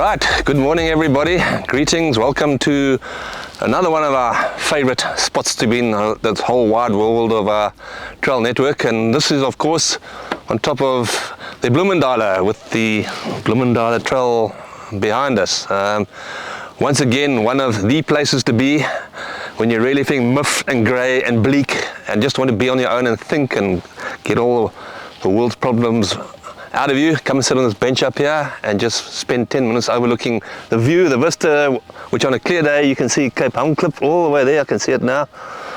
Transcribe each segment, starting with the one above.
Right, good morning everybody, greetings, welcome to another one of our favorite spots to be in this whole wide world of our trail network, and this is of course on top of the Bloemendaaler with the Bloemendaaler trail behind us. Once again, one of the places to be when you're really feeling miffed and grey and bleak and just want to be on your own and think and get all the world's problems out of you. Come and sit on this bench up here and just spend 10 minutes overlooking the view, the vista, which on a clear day you can see Cape Helmklip all the way there. I can see it now,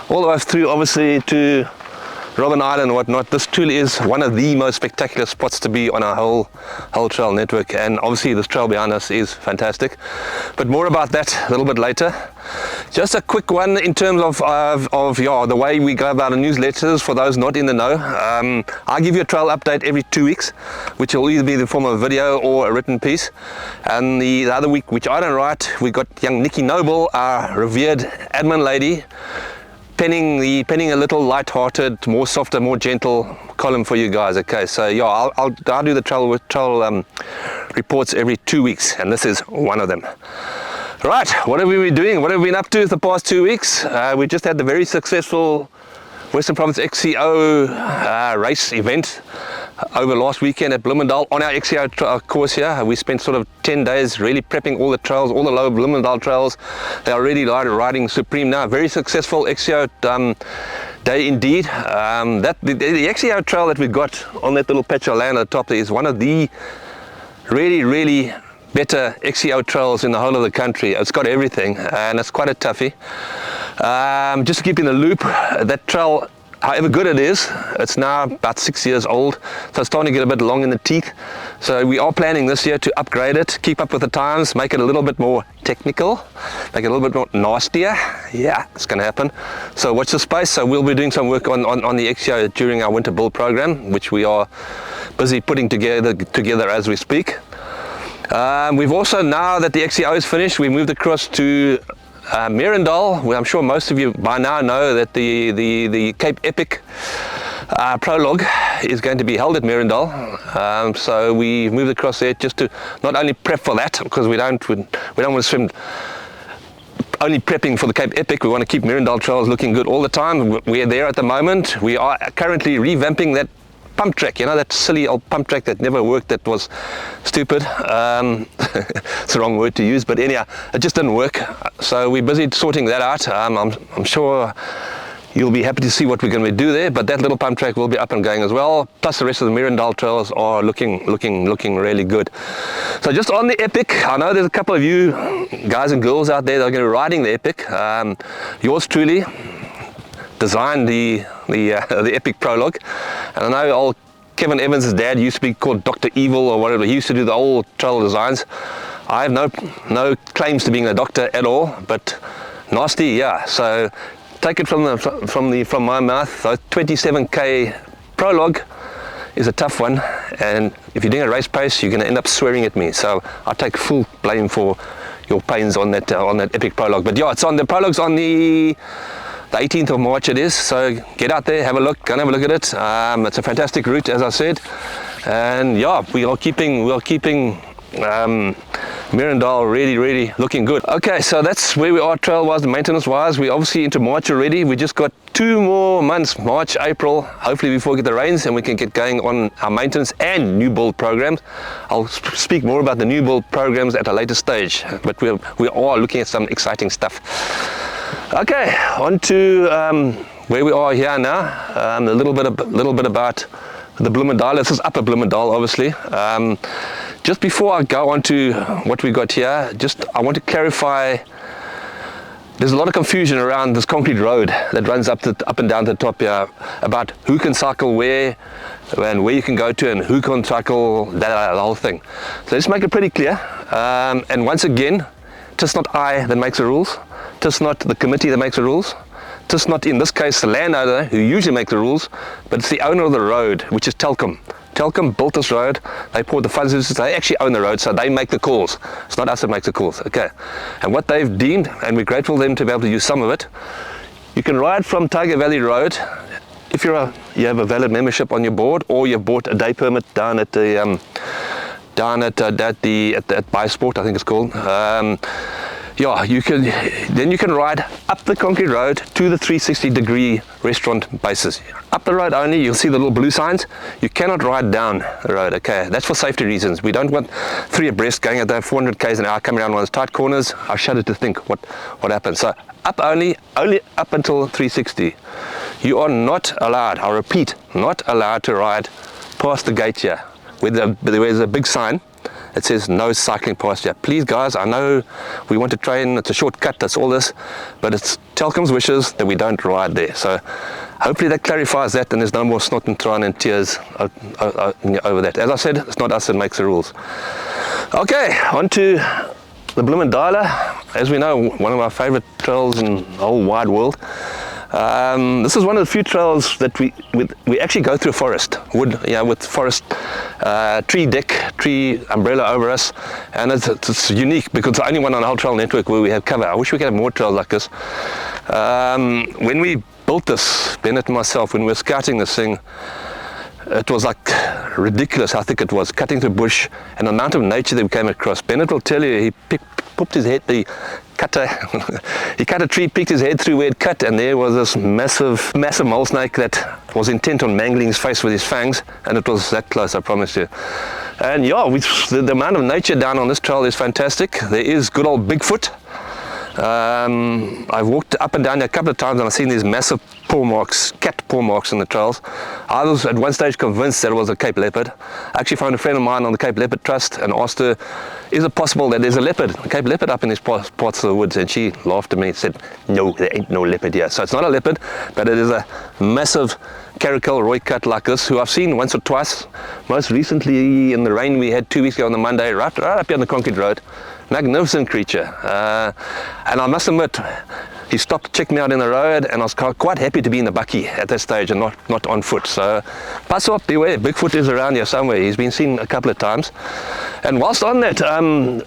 all the way through obviously to Robben Island and whatnot. This truly is one of the most spectacular spots to be on our whole trail network, and obviously this trail behind us is fantastic, but more about that a little bit later. Just a quick one in terms of the way we go about our newsletters for those not in the know. I give you a trail update every 2 weeks, which will either be in the form of a video or a written piece, and the other week, which I don't write, we got young Nikki Noble, our revered admin lady, penning a little light-hearted, more softer, more gentle column for you guys. Okay, so yeah, I'll do the trail reports every 2 weeks, and this is one of them. Right, what have we been doing? What have we been up to the past 2 weeks? We just had the very successful Western Province XCO race event over last weekend at Bloemendal on our XCO course here. We spent sort of 10 days really prepping all the trails, all the lower Bloemendal trails. They are really riding supreme now. Very successful XCO day indeed. The XCO trail that we got on that little patch of land at the top there is one of the really better XCO trails in the whole of the country. It's got everything and it's quite a toughie. Just to keep in the loop, that trail, however good it is, it's now about 6 years old, so it's starting to get a bit long in the teeth. So we are planning this year to upgrade it, keep up with the times, make it a little bit more technical, make it a little bit more nastier. Yeah, it's going to happen. So watch the space. So we'll be doing some work on the XCO during our winter build program, which we are busy putting together as we speak. We've also, now that the XCO is finished, we moved across to Meerendal, where I'm sure most of you by now know that the Cape Epic Prologue is going to be held at Meerendal. So we moved across there just to not only prep for that, because we don't want to swim only prepping for the Cape Epic. We want to keep Meerendal trails looking good all the time. We're there at the moment. We are currently revamping that pump track, you know, that silly old pump track that never worked, that was stupid. It's the wrong word to use, but anyhow, it just didn't work. So we're busy sorting that out. I'm sure you'll be happy to see what we're going to do there, but that little pump track will be up and going as well. Plus the rest of the Meerendal trails are looking really good. So just on the Epic, I know there's a couple of you guys and girls out there that are going to be riding the Epic. Yours truly designed the Epic Prologue, and I know old Kevin Evans' dad used to be called Dr. Evil or whatever. He used to do the old trail designs. I have no claims to being a doctor at all, but nasty, yeah. So take it from my mouth. The 27k Prologue is a tough one, and if you're doing a race pace, you're going to end up swearing at me. So I take full blame for your pains on that Epic Prologue. But yeah, the Prologue's on the 18th of March it is, so get out there, have a look, go and have a look at it. It's a fantastic route, as I said, and yeah, we are keeping Meerendal really looking good. Okay, so that's where we are trail wise and maintenance wise. We're obviously into March already. We just got 2 more months, March, April, hopefully before we get the rains, and we can get going on our maintenance and new build programs. I'll speak more about the new build programs at a later stage, but we are looking at some exciting stuff. Okay, on to where we are here now. A little bit about the Bloemendal. This is Upper Bloemendal, obviously. Just before I go on to what we got here, I want to clarify. There's a lot of confusion around this concrete road that runs up and down the top here about who can cycle where and where you can go to and who can cycle the whole thing. So let's make it pretty clear. And once again, it's not I that makes the rules. It's not the committee that makes the rules. It's not, in this case, the landowner who usually makes the rules, but it's the owner of the road, which is Telkom. Telkom built this road, they poured the funds into it, they actually own the road, so they make the calls. It's not us that makes the calls, okay. And what they've deemed, and we're grateful to them to be able to use some of it, you can ride from Tiger Valley Road if you have a valid membership on your board, or you've bought a day permit down at the down at Bysport, I think it's called. Yeah, you can ride up the concrete road to the 360-degree restaurant bases. Up the road only, you'll see the little blue signs. You cannot ride down the road, okay? That's for safety reasons. We don't want three abreast going at 400 k's an hour coming around one of those tight corners. I shudder to think what happens. So up only up until 360. You are not allowed, I repeat, not allowed to ride past the gate here, where there's a big sign. It says no cycling past here. Please guys, I know we want to train, it's a shortcut, that's all this, but it's Telkom's wishes that we don't ride there. So hopefully that clarifies that, and there's no more snot and trine and tears over that. As I said, it's not us that makes the rules. Okay, on to the Bloemendaaler. As we know, one of our favorite trails in the whole wide world. This is one of the few trails that we actually go through a forest, with forest tree umbrella over us, and it's unique because it's the only one on the whole trail network where we have cover. I wish we could have more trails like this. When we built this, Bennett and myself, when we were scouting this thing, it was like ridiculous how thick it was, cutting through bush, and the amount of nature that we came across. Bennett will tell you, he popped his head, he cut a tree, picked his head through where it cut, and there was this massive mole snake that was intent on mangling his face with his fangs, and it was that close, I promise you. And yeah, the amount of nature down on this trail is fantastic. There is good old Bigfoot. I've walked up and down there a couple of times and I've seen these massive cat paw marks in the trails. I was at one stage convinced that it was a Cape leopard. I actually found a friend of mine on the Cape Leopard Trust and asked her, is it possible that there's a Cape leopard up in these parts of the woods? And she laughed at me and said, no, there ain't no leopard here. So it's not a leopard, but it is a massive caracal roy cut like this, who I've seen once or twice. Most recently in the rain we had 2 weeks ago on the Monday, right up here on the concrete road. Magnificent creature, and I must admit, he stopped to check me out in the road, and I was quite happy to be in the bakkie at that stage and not on foot. So pass up, beware, Bigfoot is around here somewhere. He's been seen a couple of times. And whilst on that, on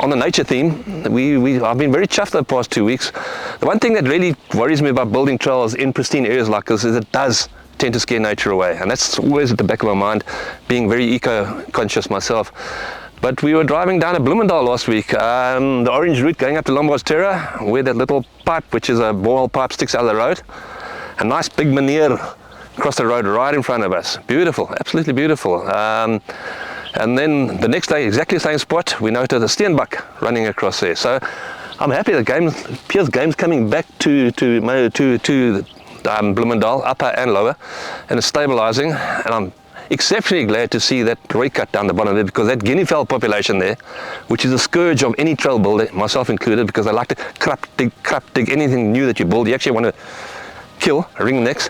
the nature theme, I've been very chuffed the past 2 weeks. The one thing that really worries me about building trails in pristine areas like this is it does tend to scare nature away, and that's always at the back of my mind, being very eco-conscious myself. But we were driving down at Bloemendal last week, the orange route going up to Lombard's Terra, where that little pipe, which is a borehole pipe, sticks out of the road. A nice big meneer across the road right in front of us. Beautiful, absolutely beautiful. And then the next day, exactly the same spot, we noted a steenbok running across there. So I'm happy the game's coming back to Bloemendal, upper and lower, and it's stabilizing, and I'm exceptionally glad to see that roy cut down the bottom there, because that guinea fowl population there, which is a scourge of any trail builder, myself included, because they like to crap dig anything new that you build. You actually want to kill, ringnecks.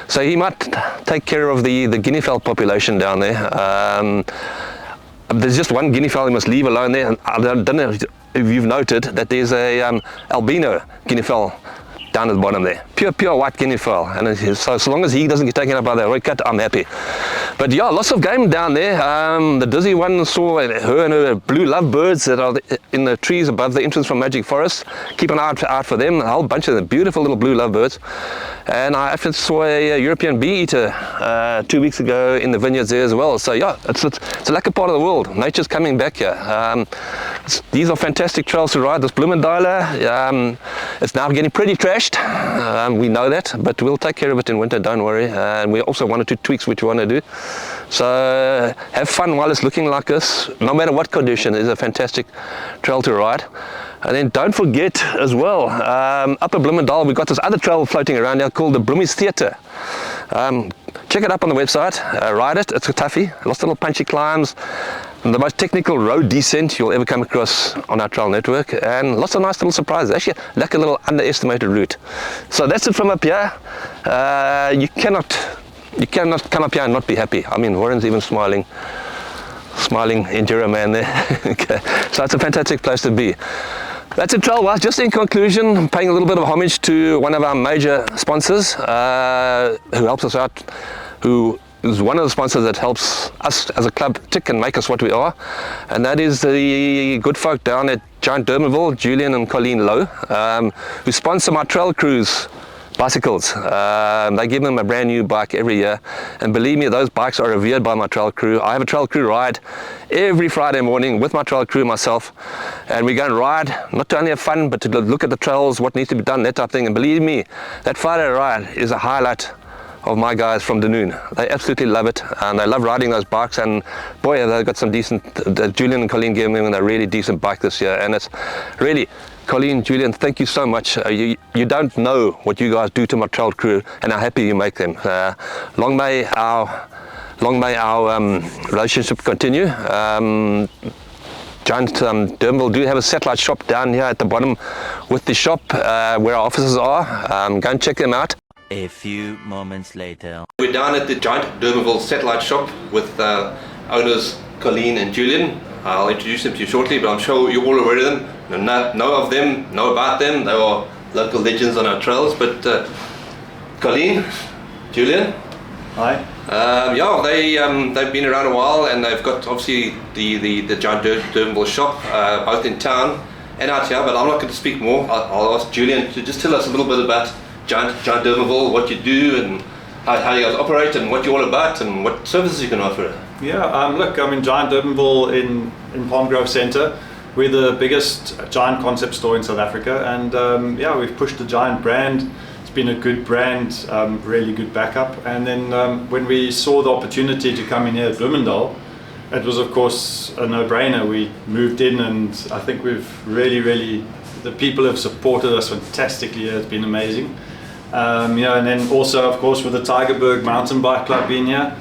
So he might take care of the guinea fowl population down there. There's just one guinea fowl you must leave alone there, and I don't know if you've noted that there's a albino guinea fowl down at the bottom there, pure white guinea fowl, and so long as he doesn't get taken up by the roy cut, I'm happy. But yeah, lots of game down there. The dizzy one saw her and her blue lovebirds that are in the trees above the entrance from Magic Forest. Keep an eye out for them, a whole bunch of them, beautiful little blue lovebirds. And I actually saw a European bee eater 2 weeks ago in the vineyards there as well. So yeah, it's a lucky part of the world. Nature's coming back here. These are fantastic trails to ride. This Bloemendaaler, it's now getting pretty trashed. We know that, but we'll take care of it in winter, don't worry. And we also 1 or 2 tweaks which we want to do. So have fun while it's looking like this. No matter what condition, it's a fantastic trail to ride. And then don't forget as well, up at Bloemendal, we've got this other trail floating around here called the Bloemies Theatre. Check it up on the website, ride it, it's a toughie, lots of little punchy climbs, and the most technical road descent you'll ever come across on our trail network, and lots of nice little surprises, actually like a little underestimated route. So that's it from up here. You cannot come up here and not be happy. I mean, Warren's even smiling enduro man there. Okay. So it's a fantastic place to be. That's it, trail wise. Just in conclusion, I'm paying a little bit of homage to one of our major sponsors who helps us out, who is one of the sponsors that helps us as a club tick and make us what we are, and that is the good folk down at Giant Durbanville, Julian and Colleen Lowe, who sponsor my trail cruise bicycles. They give them a brand new bike every year, and believe me, those bikes are revered by my trail crew. I have a trail crew ride every Friday morning with my trail crew myself, and we go and ride, not to only have fun, but to look at the trails, what needs to be done, that type of thing. And believe me, that Friday ride is a highlight of my guys from Dunoon. They absolutely love it, and they love riding those bikes, and boy, they've got some decent, Julian and Colleen gave me a really decent bike this year, and it's really, Colleen, Julian, thank you so much. You don't know what you guys do to my trail crew, and how happy you make them. Long may our relationship continue. Giant Dermville do have a satellite shop down here at the bottom with the shop where our offices are. Go and check them out. A few moments later. We're down at the Giant Dermville satellite shop with owners Colleen and Julian. I'll introduce them to you shortly, but I'm sure you're all aware of them, know of them, know about them. They are local legends on our trails. But Colleen, Julian. Hi. Yeah, they've been around a while, and they've got obviously the Giant Dermville shop both in town and out here. But I'm not going to speak more. I'll ask Julian to just tell us a little bit about Giant Dermville, what you do, and how you guys operate, and what you're all about, and what services you can offer. Yeah, look, I'm in Giant Dermville in Palm Grove Centre. We're the biggest Giant concept store in South Africa, and yeah, we've pushed the Giant brand. It's been a good brand, really good backup. And then when we saw the opportunity to come in here at Bloemendal, it was of course a no-brainer. We moved in, and I think we've really, the people have supported us fantastically here. It's been amazing. You know, and then also of course with the Tygerberg mountain bike club being here,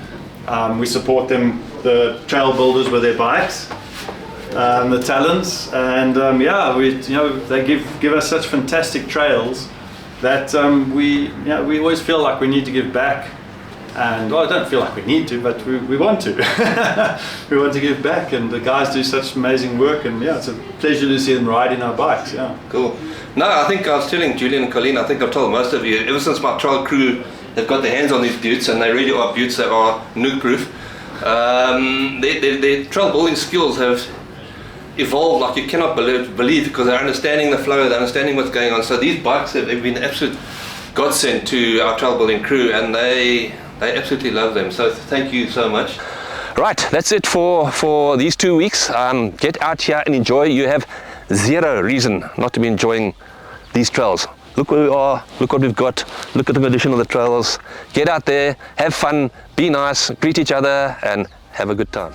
we support them, the trail builders with their bikes, the talents, and yeah, they give us such fantastic trails that we always feel like we need to give back. And well, I don't feel like we need to, but we want to. We want to give back, and the guys do such amazing work, and yeah, it's a pleasure to see them riding our bikes. Yeah. Cool. No, I think I was telling Julian and Colleen, I think I've told most of you, ever since my trail crew have got their hands on these buttes, and they really are buttes that are nuke-proof, their trail building skills have evolved like you cannot believe, because they're understanding the flow, they're understanding what's going on. So these bikes have been an absolute godsend to our trail building crew, and they absolutely love them. So thank you so much. Right, that's it for these 2 weeks. Get out here and enjoy. You have zero reason not to be enjoying these trails. Look where we are, look what we've got, look at the condition of the trails. Get out there, have fun, be nice, greet each other, and have a good time.